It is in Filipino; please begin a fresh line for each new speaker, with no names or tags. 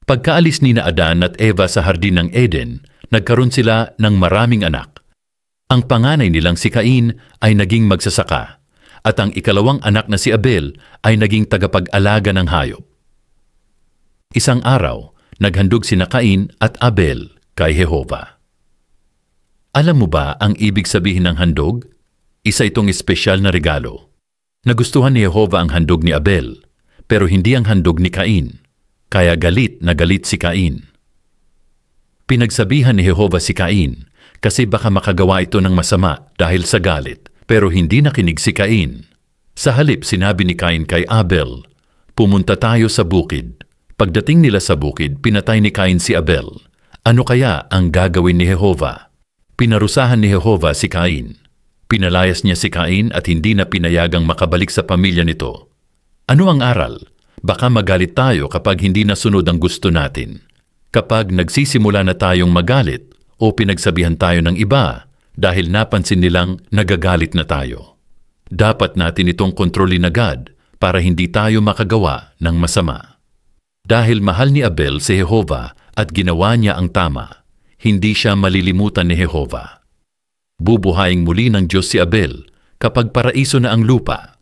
Pagkaalis ni na Adan at Eva sa hardin ng Eden, nagkaroon sila ng maraming anak. Ang panganay nilang si Cain ay naging magsasaka, at ang ikalawang anak na si Abel ay naging tagapag-alaga ng hayop. Isang araw, naghandog sina Cain at Abel kay Jehova. Alam mo ba ang ibig sabihin ng handog? Isa itong espesyal na regalo. Nagustuhan ni Jehova ang handog ni Abel, pero hindi ang handog ni Cain, kaya galit na galit si Cain. Pinagsabihan ni Jehova si Cain kasi baka makagawa ito ng masama dahil sa galit, pero hindi nakinig si Cain. Sa halip sinabi ni Cain kay Abel, "Pumunta tayo sa bukid." Pagdating nila sa bukid, pinatay ni Cain si Abel. Ano kaya ang gagawin ni Jehova? Pinarusahan ni Jehova si Cain. Pinalayas niya si Cain at hindi na pinayagang makabalik sa pamilya nito. Ano ang aral? Baka magalit tayo kapag hindi nasunod ang gusto natin. Kapag nagsisimula na tayong magalit o pinagsabihan tayo ng iba dahil napansin nilang nagagalit na tayo. Dapat natin itong kontrolin agad para hindi tayo makagawa ng masama. Dahil mahal ni Abel si Jehova at ginawa niya ang tama, hindi siya malilimutan ni Jehova. Bubuhayin muli ng Diyos si Abel kapag paraiso na ang lupa.